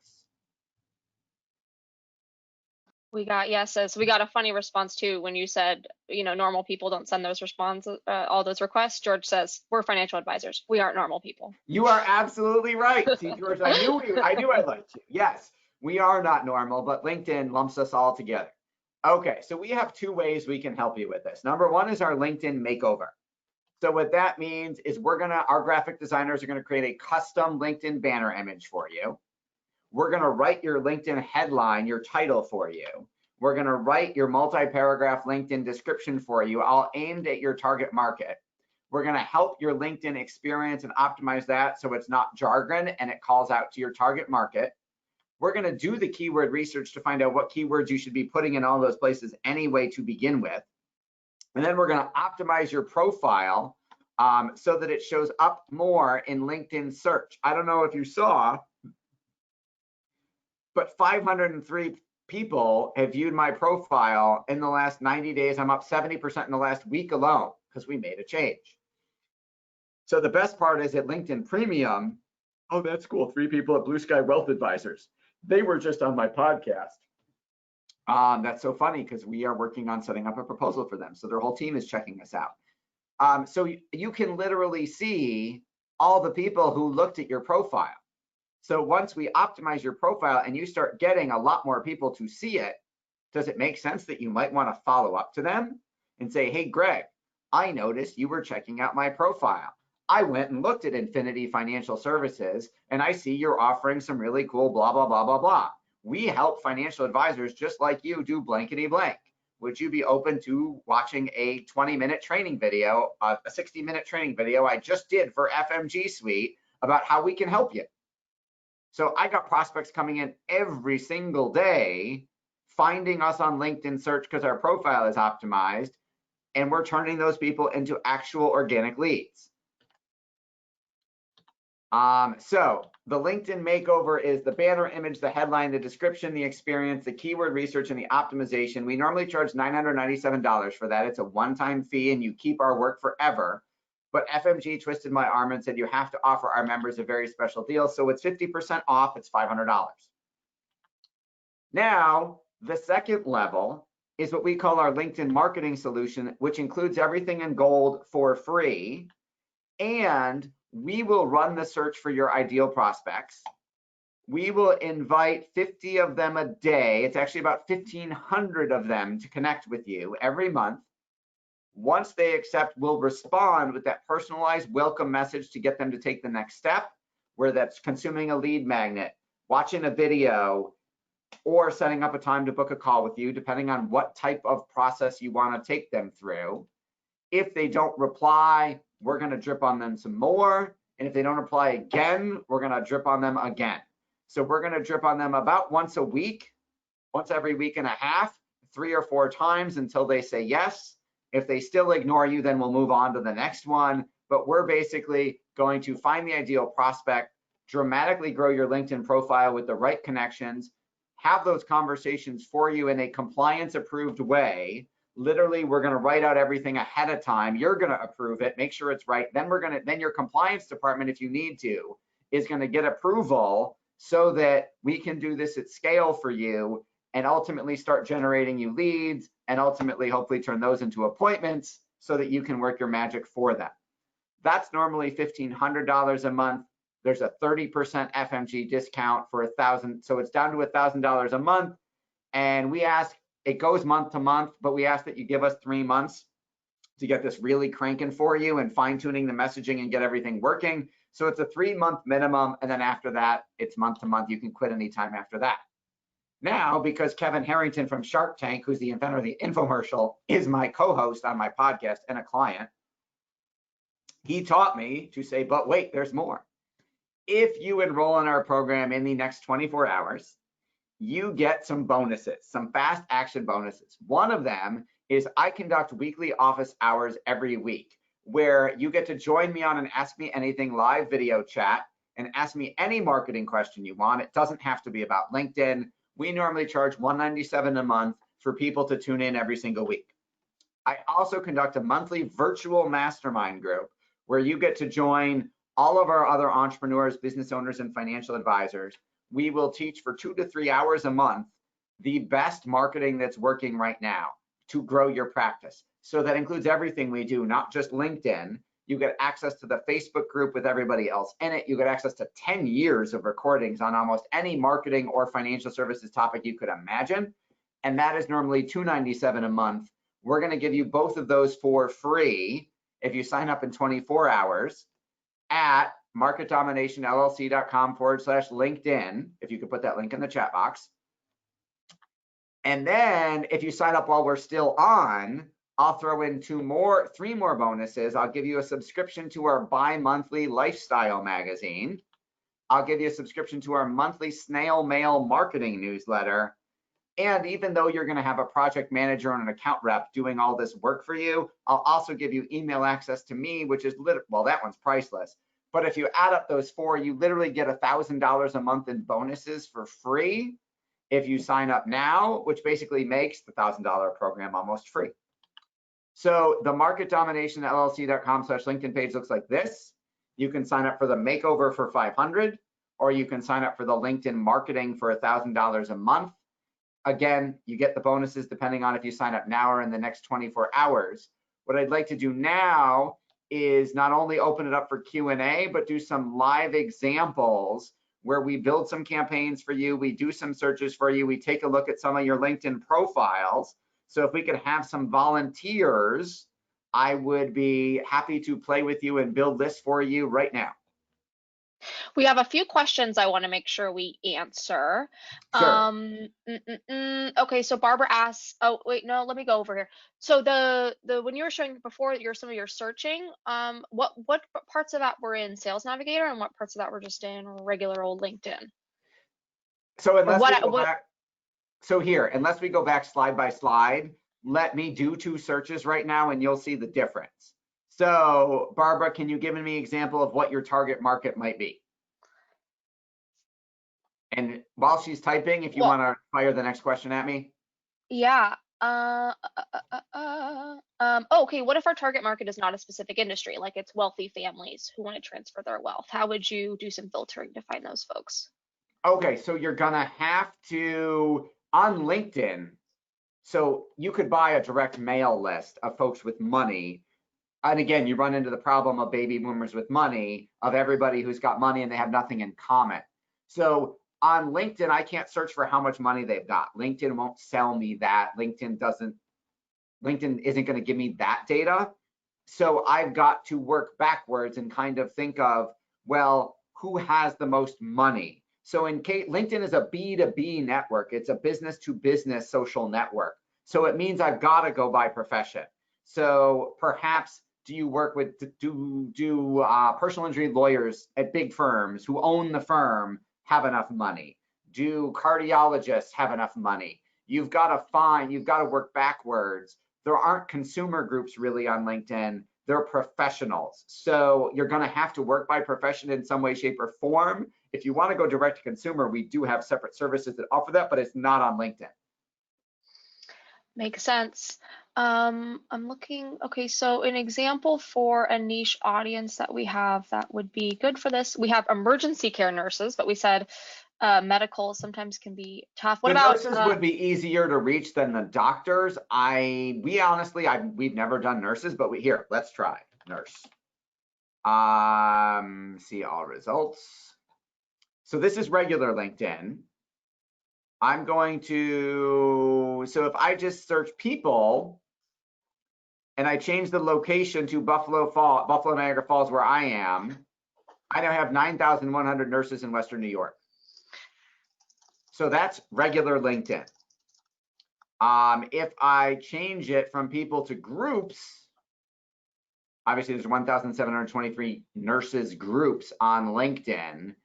We got yeses. We got a funny response too when you said, normal people don't send those responses, all those requests. George says, we're financial advisors. We aren't normal people. You are absolutely right. See, George, I knew I liked you. Yes, we are not normal, but LinkedIn lumps us all together. Okay, so we have 2 ways we can help you with this. Number 1 is our LinkedIn makeover. So what that means is our graphic designers are gonna create a custom LinkedIn banner image for you. We're gonna write your LinkedIn headline, your title for you. We're gonna write your multi-paragraph LinkedIn description for you, all aimed at your target market. We're gonna help your LinkedIn experience and optimize that so it's not jargon and it calls out to your target market. We're gonna do the keyword research to find out what keywords you should be putting in all those places anyway to begin with. And then we're gonna optimize your profile so that it shows up more in LinkedIn search. I don't know if you saw, but 503 people have viewed my profile in the last 90 days. I'm up 70% in the last week alone because we made a change. So the best part is at LinkedIn Premium, oh, that's cool. 3 people at Blue Sky Wealth Advisors. They were just on my podcast. That's so funny because we are working on setting up a proposal for them. So their whole team is checking us out. So you can literally see all the people who looked at your profile. So once we optimize your profile and you start getting a lot more people to see it, does it make sense that you might want to follow up to them and say, hey, Greg, I noticed you were checking out my profile. I went and looked at Infinity Financial Services and I see you're offering some really cool blah, blah, blah, blah, blah. We help financial advisors just like you do blankety blank. Would you be open to watching a 20-minute training video, a 60-minute training video I just did for FMG Suite about how we can help you? So I got prospects coming in every single day, finding us on LinkedIn search because our profile is optimized, and we're turning those people into actual organic leads. So the LinkedIn makeover is the banner image, the headline, the description, the experience, the keyword research, and the optimization. We normally charge $997 for that. It's a one-time fee, and you keep our work forever. But FMG twisted my arm and said you have to offer our members a very special deal. So it's 50% off, it's $500. Now, the second level is what we call our LinkedIn marketing solution, which includes everything in gold for free. And we will run the search for your ideal prospects. We will invite 50 of them a day. It's actually about 1,500 of them to connect with you every month. Once they accept, we'll respond with that personalized welcome message to get them to take the next step, where that's consuming a lead magnet, watching a video, or setting up a time to book a call with you, depending on what type of process you want to take them through. If they don't reply, we're going to drip on them some more. And if they don't reply again, we're going to drip on them again. So we're going to drip on them about once a week, once every week and a half, 3 or 4 times until they say yes. If they still ignore you, then we'll move on to the next one. But we're basically going to find the ideal prospect, dramatically grow your LinkedIn profile with the right connections, have those conversations for you in a compliance approved way. Literally, we're going to write out everything ahead of time. You're going to approve it, make sure it's right. Then then your compliance department, if you need to, is going to get approval so that we can do this at scale for you and ultimately start generating you leads and ultimately hopefully turn those into appointments so that you can work your magic for them. That's normally $1,500 a month. There's a 30% FMG discount for $1,000. So it's down to $1,000 a month. And we ask, it goes month to month, but we ask that you give us 3 months to get this really cranking for you and fine tuning the messaging and get everything working. So it's a 3-month minimum. And then after that, it's month to month. You can quit anytime after that. Now, because Kevin Harrington from Shark Tank, who's the inventor of the infomercial, is my co-host on my podcast and a client, he taught me to say, but wait, there's more. If you enroll in our program in the next 24 hours, you get some bonuses, some fast action bonuses. One of them is I conduct weekly office hours every week where you get to join me on an Ask Me Anything live video chat and ask me any marketing question you want. It doesn't have to be about LinkedIn. We normally charge $197 a month for people to tune in every single week. I also conduct a monthly virtual mastermind group where you get to join all of our other entrepreneurs, business owners, and financial advisors. We will teach for 2 to 3 hours a month the best marketing that's working right now to grow your practice. So that includes everything we do, not just LinkedIn. You get access to the Facebook group with everybody else in it. You get access to 10 years of recordings on almost any marketing or financial services topic you could imagine. And that is normally $297 a month. We're going to give you both of those for free if you sign up in 24 hours at marketdominationllc.com/LinkedIn, if you could put that link in the chat box. And then if you sign up while we're still on, I'll throw in 3 more bonuses. I'll give you a subscription to our bi-monthly lifestyle magazine. I'll give you a subscription to our monthly snail mail marketing newsletter. And even though you're going to have a project manager and an account rep doing all this work for you, I'll also give you email access to me, which is well, that one's priceless. But if you add up those 4, you literally get $1,000 a month in bonuses for free if you sign up now, which basically makes the $1,000 program almost free. So the marketdominationllc.com/LinkedIn page looks like this. You can sign up for the makeover for $500, or you can sign up for the LinkedIn marketing for $1,000 a month. Again, you get the bonuses depending on if you sign up now or in the next 24 hours. What I'd like to do now is not only open it up for Q&A, but do some live examples where we build some campaigns for you, we do some searches for you, we take a look at some of your LinkedIn profiles. So if we could have some volunteers, I would be happy to play with you and build this for you right now. We have a few questions I want to make sure we answer. Sure. Okay, so Barbara asks, oh wait, no, let me go over here. So the when you were showing before some of your searching, what parts of that were in Sales Navigator and what parts of that were just in regular old LinkedIn? So unless we go back slide by slide, let me do 2 searches right now and you'll see the difference. So Barbara, can you give me an example of what your target market might be? And while she's typing, if you want to fire the next question at me. Yeah. Okay, what if our target market is not a specific industry, like it's wealthy families who want to transfer their wealth? How would you do some filtering to find those folks? Okay, so you're gonna have to, on LinkedIn, so you could buy a direct mail list of folks with money. And again, you run into the problem of baby boomers with money, of everybody who's got money and they have nothing in common. So on LinkedIn, I can't search for how much money they've got. LinkedIn won't sell me that. LinkedIn doesn't LinkedIn isn't going to give me that data. So I've got to work backwards and kind of think of, well, who has the most money? So in case LinkedIn is a B2B network, it's a business to business social network. So it means I've got to go by profession. So perhaps do you work with, do personal injury lawyers at big firms who own the firm have enough money? Do cardiologists have enough money? You've got to work backwards. There aren't consumer groups really on LinkedIn. They're professionals. So you're going to have to work by profession in some way, shape, or form. If you want to go direct to consumer, we do have separate services that offer that, but it's not on LinkedIn. Makes sense. I'm looking, okay, so an example for a niche audience that we have that would be good for this, we have emergency care nurses, but we said medical sometimes can be tough. What the about nurses would be easier to reach than the doctors. We've never done nurses, but let's try nurse. See all results. So this is regular LinkedIn. I'm going to, so if I just search people and I change the location to Buffalo, Niagara Falls, where I am, I now have 9,100 nurses in Western New York. So that's regular LinkedIn. If I change it from people to groups, obviously there's 1,723 nurses groups on LinkedIn.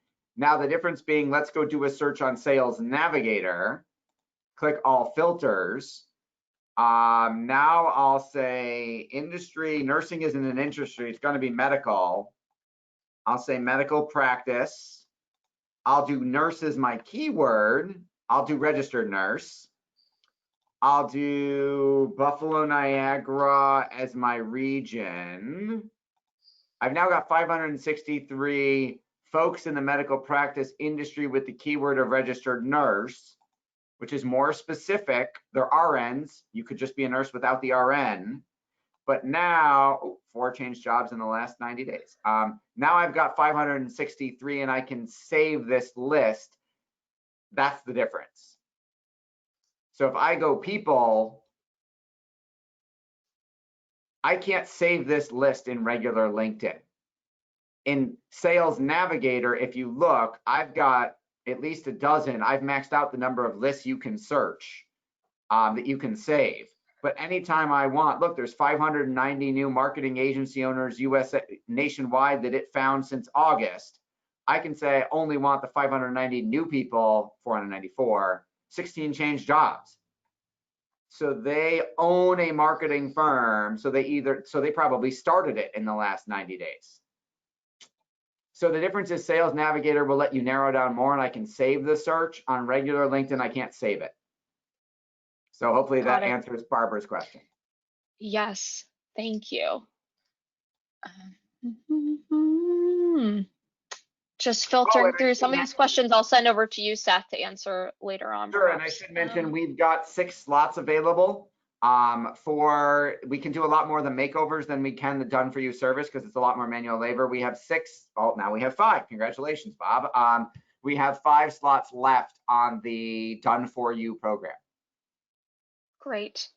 Now the difference being, let's go do a search on Sales Navigator, click all filters. Now I'll say industry, nursing isn't an industry, it's gonna be medical. I'll say medical practice. I'll do nurse as my keyword. I'll do registered nurse. I'll do Buffalo, Niagara as my region. I've now got 563 folks in the medical practice industry with the keyword of registered nurse, which is more specific. They're RNs. You could just be a nurse without the RN. But now, 4 changed jobs in the last 90 days. Now I've got 563 and I can save this list. That's the difference. So if I go people, I can't save this list in regular LinkedIn. In Sales Navigator, if you look, I've got at least a dozen. I've maxed out the number of lists you can search that you can save. But anytime I want, look, there's 590 new marketing agency owners nationwide that it found since August. I can say I only want the 590 new people, 494, 16 changed jobs. So they own a marketing firm. So they probably started it in the last 90 days. So the difference is Sales Navigator will let you narrow down more and I can save the search. On regular LinkedIn, I can't save it. So hopefully that answers Barbara's question. Yes, thank you. Just filtering through some of these questions I'll send over to you, Seth, to answer later on. Sure, and I should mention we've got 6 slots available. We can do a lot more of the makeovers than we can the done for you service because it's a lot more manual labor. We have 6, oh, now we have 5. Congratulations, Bob. We have 5 slots left on the done for you program. Great.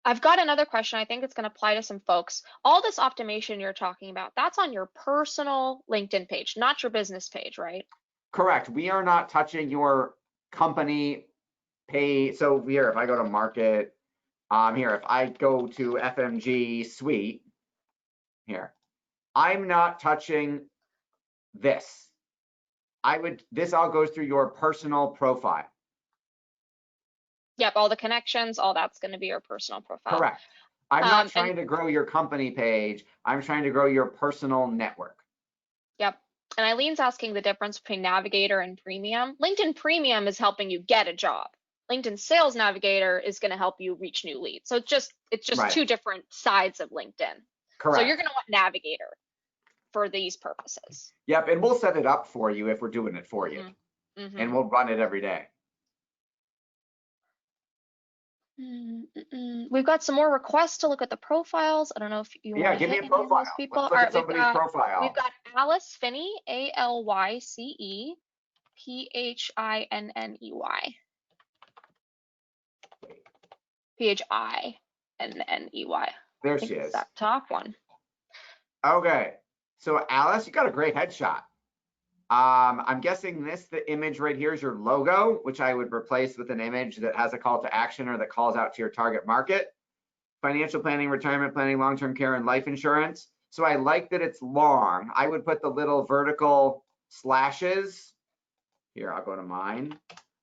I've got another question. I think it's going to apply to some folks. All this optimization you're talking about, that's on your personal LinkedIn page, not your business page, right? Correct. We are not touching your company page. So here, if I go to market, here, if I go to FMG suite, here, I'm not touching this. This all goes through your personal profile. Yep, all the connections, all that's going to be your personal profile. Correct. I'm not trying to grow your company page. I'm trying to grow your personal network. Yep. And Eileen's asking the difference between Navigator and Premium. LinkedIn Premium is helping you get a job. LinkedIn Sales Navigator is going to help you reach new leads. So it's just right. 2 different sides of LinkedIn. Correct. So you're going to want Navigator for these purposes. Yep, and we'll set it up for you if we're doing it for you. Mm-hmm. And we'll run it every day. We've got some more requests to look at the profiles. I don't know if you want to hit any of those people. Let's look at somebody's profile. We've got Alice Finney, ALYCE, PHINNEY. PHI. N-N-E-Y. There I she think it's is. that top one. Okay. So Alice, you got a great headshot. I'm guessing the image right here is your logo, which I would replace with an image that has a call to action or that calls out to your target market. Financial planning, retirement planning, long-term care, and life insurance. So I like that it's long. I would put the little vertical slashes. Here, I'll go to mine.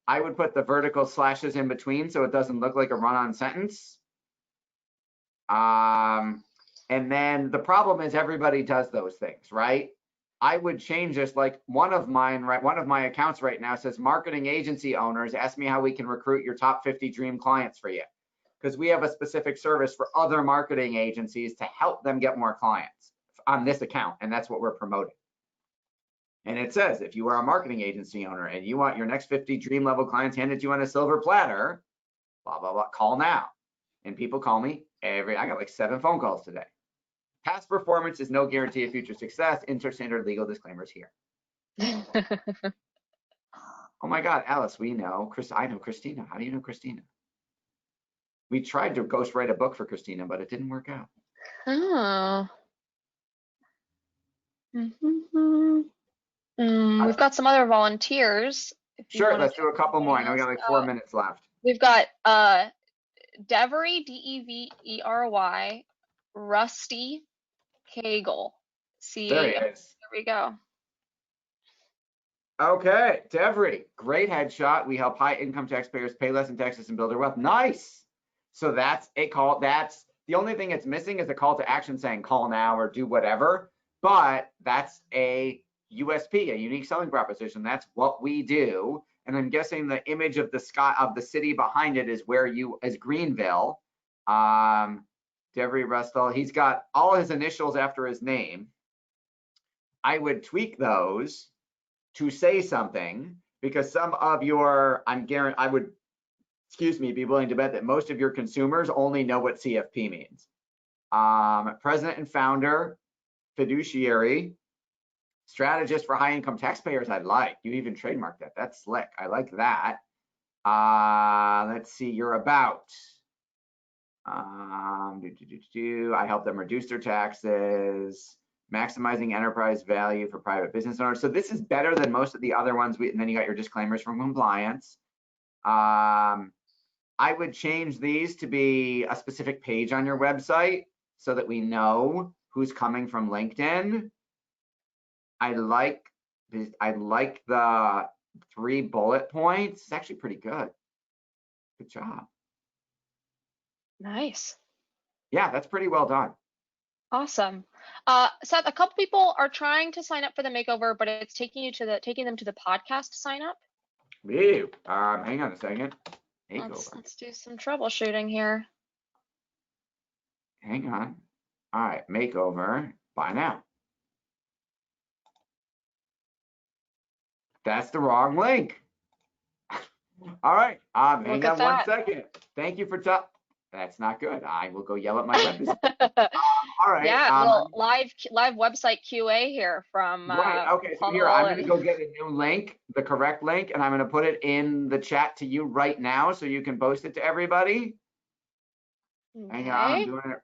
I would put the vertical slashes in between so it doesn't look like a run-on sentence. And then the problem is everybody does those things, right? I would change this, like one of my accounts right now says marketing agency owners ask me how we can recruit your top 50 dream clients for you. Because we have a specific service for other marketing agencies to help them get more clients on this account. And that's what we're promoting. And it says, if you are a marketing agency owner and you want your next 50 dream level clients handed to you on a silver platter, blah, blah, blah, call now. And people call me I got like 7 phone calls today. Past performance is no guarantee of future success. Insert standard legal disclaimers here. Oh my God, Alice, we know. I know Christina. How do you know Christina? We tried to ghostwrite a book for Christina, but it didn't work out. Oh. We've got some other volunteers. Sure, let's do a couple more. I know we got like 4 minutes left. We've got Devery, D-E-V-E-R-Y, Rusty Cagle. There he is. There we go. Okay, Devery, great headshot. We help high income taxpayers pay less in taxes and build their wealth. Nice. So that's a call. That's the only thing it's missing is a call to action saying call now or do whatever. But that's a USP, a unique selling proposition. That's what we do. And I'm guessing the image of the sky of the city behind it is Greenville. Devery Russell, he's got all his initials after his name. I would tweak those to say something because some of your, I would, be willing to bet that most of your consumers only know what CFP means. President and founder, fiduciary, strategist for high income taxpayers. I like. You even trademarked that. That's slick. I like that. Let's see. You're about. I help them reduce their taxes, maximizing enterprise value for private business owners. So this is better than most of the other ones. And then you got your disclaimers from compliance. I would change these to be a specific page on your website so that we know who's coming from LinkedIn. I like the 3 bullet points. It's actually pretty good. Good job. Nice. Yeah, that's pretty well done. Awesome. Seth, a couple people are trying to sign up for the makeover, but it's taking them to the podcast to sign up. Ew. Hang on a second. Let's do some troubleshooting here. Hang on. All right, makeover. Buy now. That's the wrong link. All right. Hang on 1 second. Thank you for That's not good. I will go yell at my web designer. All right. Yeah, well, live website QA here from right. Okay. So here, I'm going to go get a new link, the correct link, and I'm going to put it in the chat to you right now so you can post it to everybody. Okay. Hang on, I'm doing it.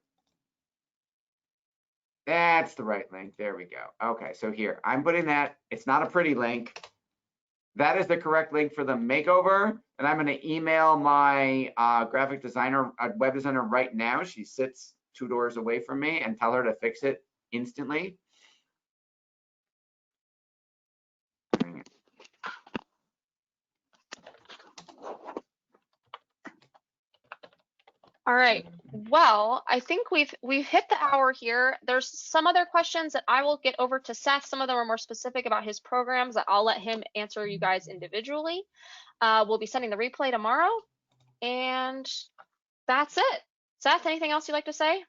That's the right link. There we go. Okay. So here, I'm putting that. It's not a pretty link. That is the correct link for the makeover. And I'm going to email my graphic designer, web designer right now. She sits 2 doors away from me, and tell her to fix it instantly. All right. Well, I think we've hit the hour here. There's some other questions that I will get over to Seth. Some of them are more specific about his programs that I'll let him answer you guys individually. We'll be sending the replay tomorrow, and that's it. Seth, anything else you'd like to say?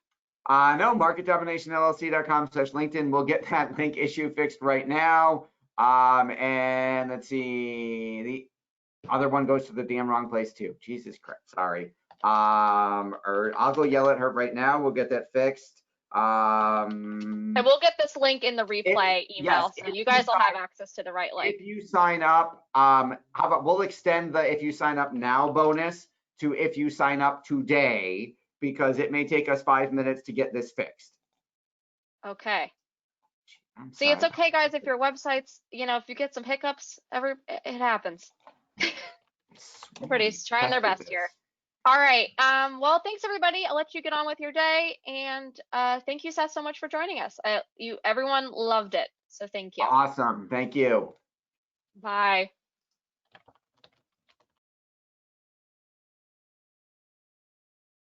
No, marketdominationllc.com/LinkedIn. We'll get that link issue fixed right now. And let's see, the other one goes to the damn wrong place too. Jesus Christ, sorry. Or I'll go yell at her right now. We'll get that fixed. And we'll get this link in the replay email, so you guys will have access to the right link. If you sign up, how about we'll extend the if you sign up now bonus to if you sign up today. because it may take us 5 minutes to get this fixed. Okay. I'm See, it's sorry. okay, guys, if your website's, if you get some hiccups, it happens. Everybody's trying their best here. All right. Well, thanks everybody. I'll let you get on with your day. And thank you, Seth, so much for joining us. Everyone loved it. So thank you. Awesome. Thank you. Bye.